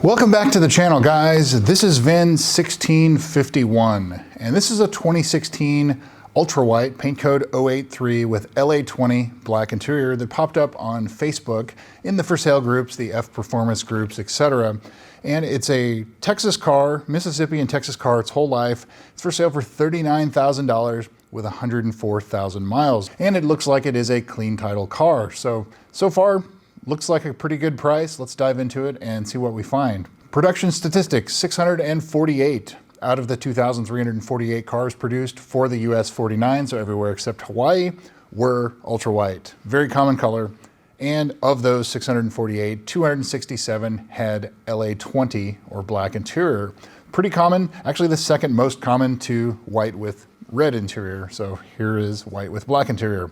Welcome back to the channel, guys. This is VIN 1651, and this is a 2016 ultra white paint code 083 with LA20 black interior that popped up on Facebook in the for sale groups, the F performance groups, etc. And it's a Texas car, Mississippi and Texas car its whole life. It's for sale for $39,000 with 104,000 miles. And it looks like it is a clean title car. So far, looks like a pretty good price. Let's dive into it and see what we find. Production statistics, 648 out of the 2,348 cars produced for the US 49, so everywhere except Hawaii, were ultra white. Very common color. And of those 648, 267 had LA20 or black interior. Pretty common, actually the second most common to white with red interior. So here is white with black interior.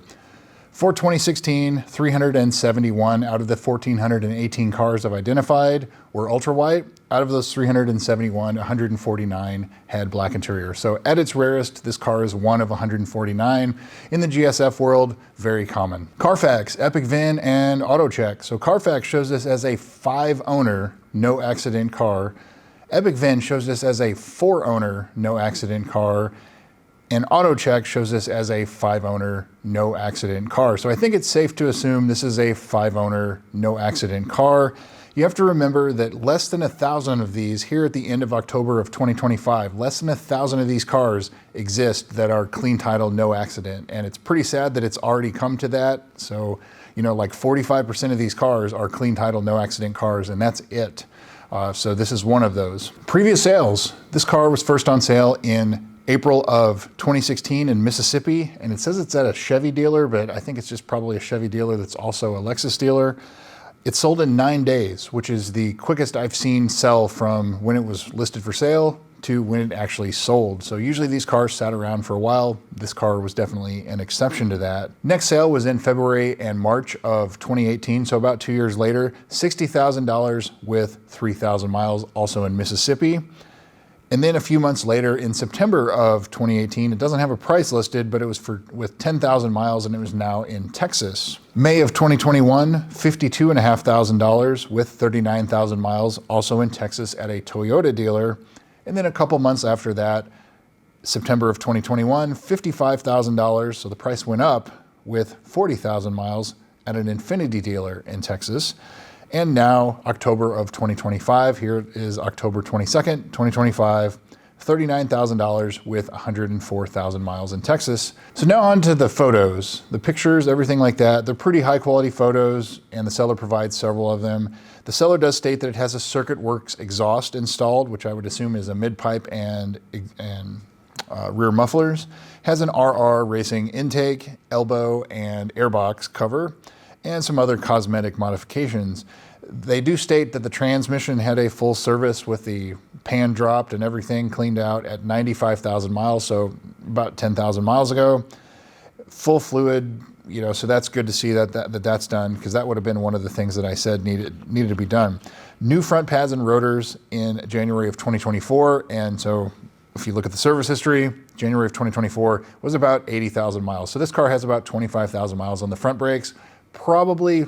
For 2016, 371 out of the 1,418 cars I've identified were ultra white. Out of those 371, 149 had black interior. So at its rarest, this car is one of 149. In the GSF world, very common. Carfax, Epic VIN, and AutoCheck. So Carfax shows this as a 5-owner, no accident car. Epic VIN shows this as a 4-owner, no accident car. And AutoCheck shows this as a 5-owner, no accident car. So I think it's safe to assume this is a 5-owner, no accident car. You have to remember that less than 1,000 of these here at the end of October of 2025, less than 1,000 of these cars exist that are clean title, no accident. And it's pretty sad that it's already come to that. So, you know, like 45% of these cars are clean title, no accident cars, and that's it. So this is one of those. Previous sales, this car was first on sale in April of 2016 in Mississippi, and it says it's at a Chevy dealer, but I think it's just probably a Chevy dealer that's also a Lexus dealer. It sold in 9 days, which is the quickest I've seen sell from when it was listed for sale to when it actually sold. So usually these cars sat around for a while. This car was definitely an exception to that. Next sale was in February and March of 2018, so about 2 years later, $60,000 with 3,000 miles, also in Mississippi. And then a few months later, in September of 2018, it doesn't have a price listed, but it was with 10,000 miles, and it was now in Texas. May of 2021, $52,500 with 39,000 miles, also in Texas at a Toyota dealer. And then a couple months after that, September of 2021, $55,000, so the price went up with 40,000 miles at an Infiniti dealer in Texas. And now, October of 2025, here is October 22nd, 2025, $39,000 with 104,000 miles in Texas. So now on to the photos, the pictures, everything like that. They're pretty high quality photos, and the seller provides several of them. The seller does state that it has a Circuit Works exhaust installed, which I would assume is a mid-pipe and rear mufflers. Has an RR Racing intake, elbow, and airbox cover, and some other cosmetic modifications. They do state that the transmission had a full service with the pan dropped and everything cleaned out at 95,000 miles, so about 10,000 miles ago. Full fluid, you know, so that's good to see that's done, because that would have been one of the things that I said needed to be done. New front pads and rotors in January of 2024, and so if you look at the service history, January of 2024 was about 80,000 miles. So this car has about 25,000 miles on the front brakes. Probably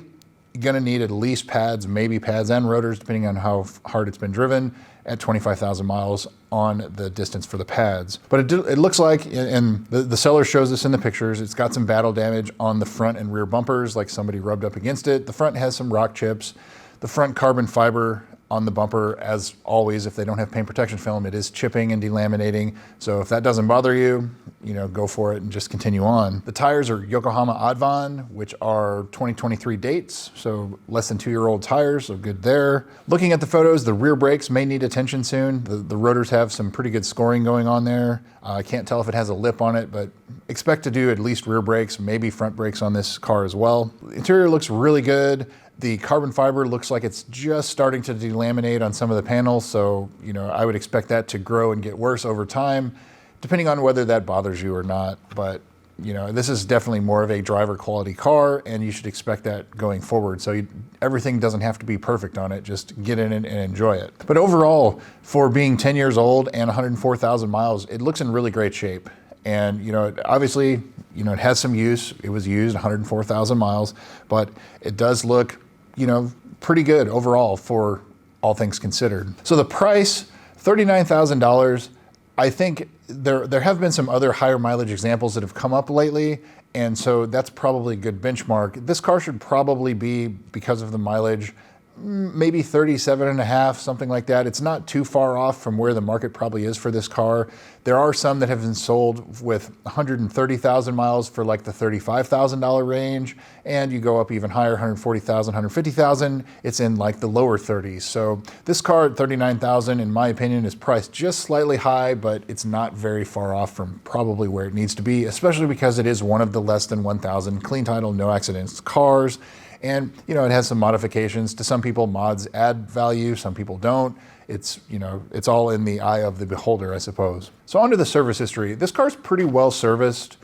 gonna need at least pads, maybe pads and rotors, depending on how hard it's been driven, at 25,000 miles on the distance for the pads. But it looks like, and the seller shows this in the pictures, it's got some battle damage on the front and rear bumpers, like somebody rubbed up against it. The front has some rock chips. The front carbon fiber on the bumper, as always, if they don't have paint protection film, it is chipping and delaminating. So if that doesn't bother you, you know, go for it and just continue on. The tires are Yokohama Advan, which are 2023 dates, so less than 2-year-old tires, so good there. Looking at the photos, the rear brakes may need attention soon. The rotors have some pretty good scoring going on there. I can't tell if it has a lip on it, but expect to do at least rear brakes, maybe front brakes on this car as well. The interior looks really good. The carbon fiber looks like it's just starting to delaminate on some of the panels, so you know, I would expect that to grow and get worse over time, depending on whether that bothers you or not. But you know, this is definitely more of a driver quality car, and you should expect that going forward. So everything doesn't have to be perfect on it, just get in it and enjoy it. But overall, for being 10 years old and 104,000 miles, it looks in really great shape. And you know, obviously, you know, it has some use. It was used 104,000 miles, but it does look, you know, pretty good overall for all things considered. So the price, $39,000. I think there have been some other higher mileage examples that have come up lately, and so that's probably a good benchmark. This car should probably be, because of the mileage, maybe 37 and a half, something like that. It's not too far off from where the market probably is for this car. There are some that have been sold with 130,000 miles for like the $35,000 range, and you go up even higher, 140,000, 150,000, it's in like the lower 30s. So this car at 39,000, in my opinion, is priced just slightly high, but it's not very far off from probably where it needs to be, especially because it is one of the less than 1,000 clean title, no accidents cars. And, you know, it has some modifications. To some people, mods add value, some people don't. It's, you know, it's all in the eye of the beholder, I suppose. So on to the service history. This car's pretty well serviced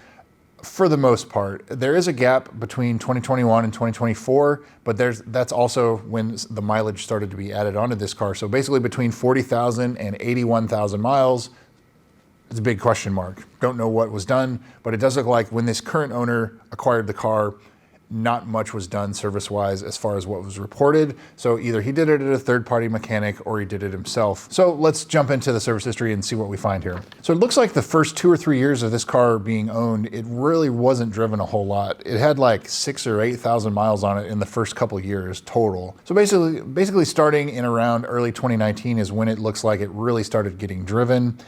for the most part. There is a gap between 2021 and 2024, but that's also when the mileage started to be added onto this car. So basically between 40,000 and 81,000 miles, it's a big question mark. Don't know what was done, but it does look like when this current owner acquired the car, not much was done service-wise as far as what was reported. So either he did it at a third-party mechanic or he did it himself. So let's jump into the service history and see what we find here. So it looks like the first 2 or 3 years of this car being owned, it really wasn't driven a whole lot. It had like 6,000 or 8,000 miles on it in the first couple of years total. So basically starting in around early 2019 is when it looks like it really started getting driven.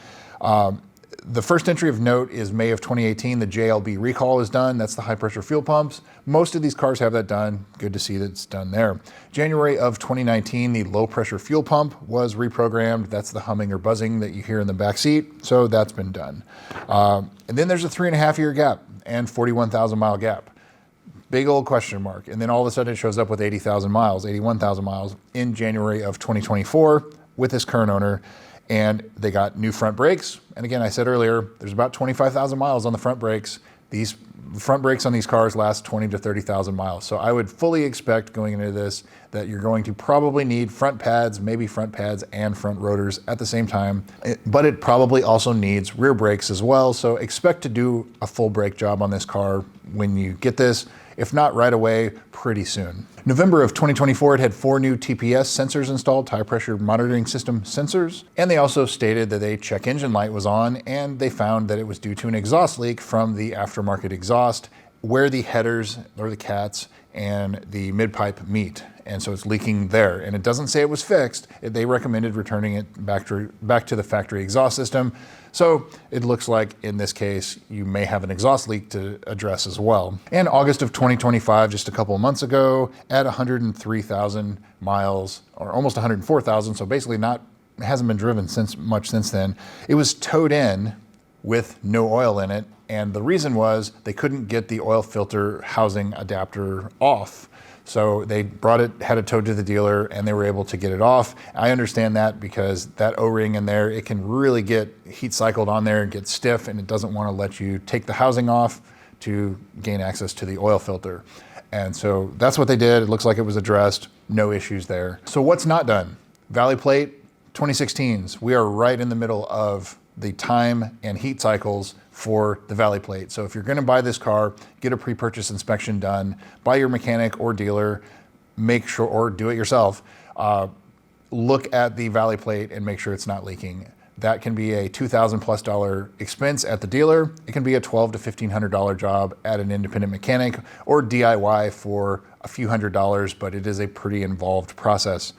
The first entry of note is May of 2018. The JLB recall is done. That's the high pressure fuel pumps. Most of these cars have that done. Good to see that it's done there. January of 2019, the low pressure fuel pump was reprogrammed. That's the humming or buzzing that you hear in the back seat. So that's been done. And then there's a 3.5 year gap and 41,000 mile gap. Big old question mark. And then all of a sudden it shows up with 80,000 miles, 81,000 miles in January of 2024 with this current owner. And they got new front brakes. And again, I said earlier, there's about 25,000 miles on the front brakes. These front brakes on these cars last 20 to 30,000 miles. So I would fully expect going into this that you're going to probably need front pads, maybe front pads and front rotors at the same time. But it probably also needs rear brakes as well. So expect to do a full brake job on this car when you get this. If not right away, pretty soon. November of 2024, it had 4 new TPS sensors installed, tire pressure monitoring system sensors. And they also stated that a check engine light was on, and they found that it was due to an exhaust leak from the aftermarket exhaust where the headers or the cats and the mid-pipe meet. And so it's leaking there. And it doesn't say it was fixed. They recommended returning it back to the factory exhaust system. So it looks like in this case, you may have an exhaust leak to address as well. And August of 2025, just a couple of months ago, at 103,000 miles, or almost 104,000, so basically hasn't been driven much since then, it was towed in with no oil in it. And the reason was they couldn't get the oil filter housing adapter off. So they had it towed to the dealer and they were able to get it off. I understand that because that O-ring in there, it can really get heat cycled on there and get stiff, and it doesn't want to let you take the housing off to gain access to the oil filter. And so that's what they did. It looks like it was addressed, no issues there. So what's not done? Valley plate, 2016s. We are right in the middle of the time and heat cycles for the valley plate. So if you're gonna buy this car, get a pre-purchase inspection done by your mechanic or dealer, make sure, or do it yourself, look at the valley plate and make sure it's not leaking. That can be a $2,000+ expense at the dealer. It can be a $1,200 to $1,500 job at an independent mechanic or DIY for a few $100s, but it is a pretty involved process.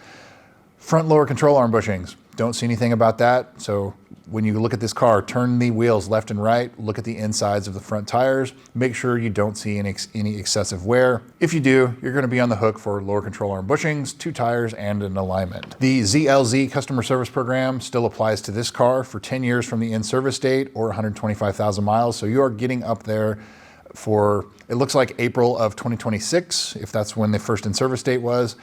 Front lower control arm bushings. Don't see anything about that. So when you look at this car, turn the wheels left and right, look at the insides of the front tires, make sure you don't see any excessive wear. If you do, you're gonna be on the hook for lower control arm bushings, 2 tires, and an alignment. The ZLZ customer service program still applies to this car for 10 years from the in-service date or 125,000 miles. So you are getting up there for, it looks like April of 2026, if that's when the first in-service date was.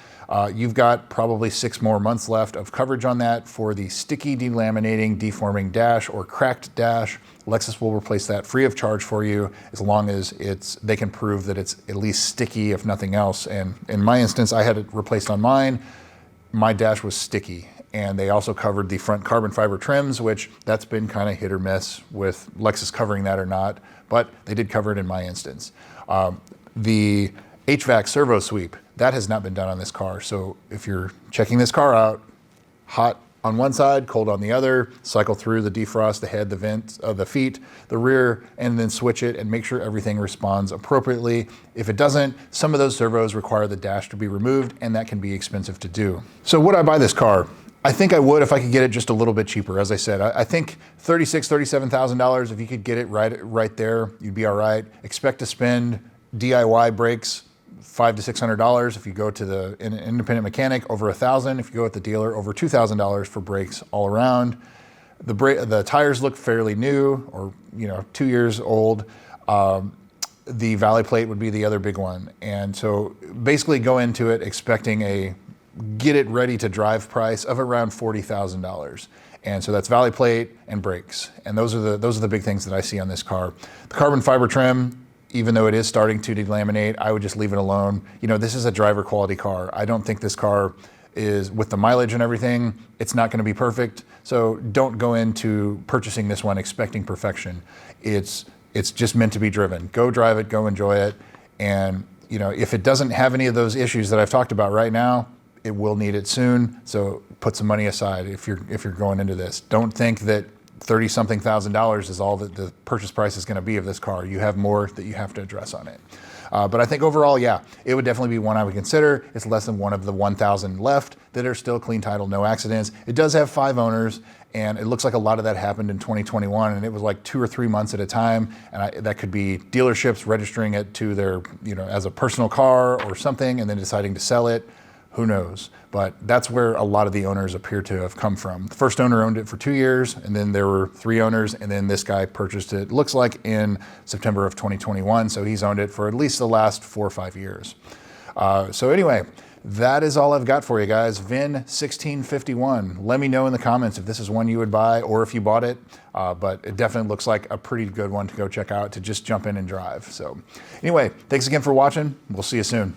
You've got probably 6 more months left of coverage on that for the sticky, delaminating, deforming dash or cracked dash. Lexus will replace that free of charge for you as long as they can prove that it's at least sticky, if nothing else. And in my instance, I had it replaced on mine. My dash was sticky. And they also covered the front carbon fiber trims, which that's been kind of hit or miss with Lexus covering that or not, but they did cover it in my instance. The HVAC servo sweep, that has not been done on this car. So if you're checking this car out, hot on one side, cold on the other, cycle through the defrost, the head, the vents, the feet, the rear, and then switch it and make sure everything responds appropriately. If it doesn't, some of those servos require the dash to be removed, and that can be expensive to do. So would I buy this car? I think I would if I could get it just a little bit cheaper. As I said, I think $36,000, $37,000, if you could get it right there, you'd be all right. Expect to spend DIY brakes $500 to $600 if you go to the independent mechanic, over $1,000 if you go at the dealer, over $2,000 for brakes all around. The tires look fairly new, or 2 years old. The valley plate would be the other big one, and so basically go into it expecting a get it ready to drive price of around $40,000. And so that's valley plate and brakes, and those are the big things that I see on this car. The carbon fiber trim, even though it is starting to delaminate, I would just leave it alone. This is a driver quality car. I don't think this car is, with the mileage and everything, it's not gonna be perfect. So don't go into purchasing this one expecting perfection. It's just meant to be driven. Go drive it, go enjoy it. And if it doesn't have any of those issues that I've talked about right now, it will need it soon. So put some money aside if you're going into this. Don't think that $30-something thousand is all that the purchase price is going to be of this car. You have more that you have to address on it. But I think overall, yeah, it would definitely be one I would consider. It's less than one of the 1,000 left that are still clean title, no accidents. It does have 5 owners, and it looks like a lot of that happened in 2021, and it was like 2 or 3 months at a time. And that could be dealerships registering it to their, as a personal car or something, and then deciding to sell it. Who knows? But that's where a lot of the owners appear to have come from. The first owner owned it for 2 years, and then there were 3 owners, and then this guy purchased it, looks like in September of 2021. So he's owned it for at least the last 4 or 5 years. So anyway, that is all I've got for you guys. VIN1651. Let me know in the comments if this is one you would buy or if you bought it. But it definitely looks like a pretty good one to go check out, to just jump in and drive. So anyway, thanks again for watching. We'll see you soon.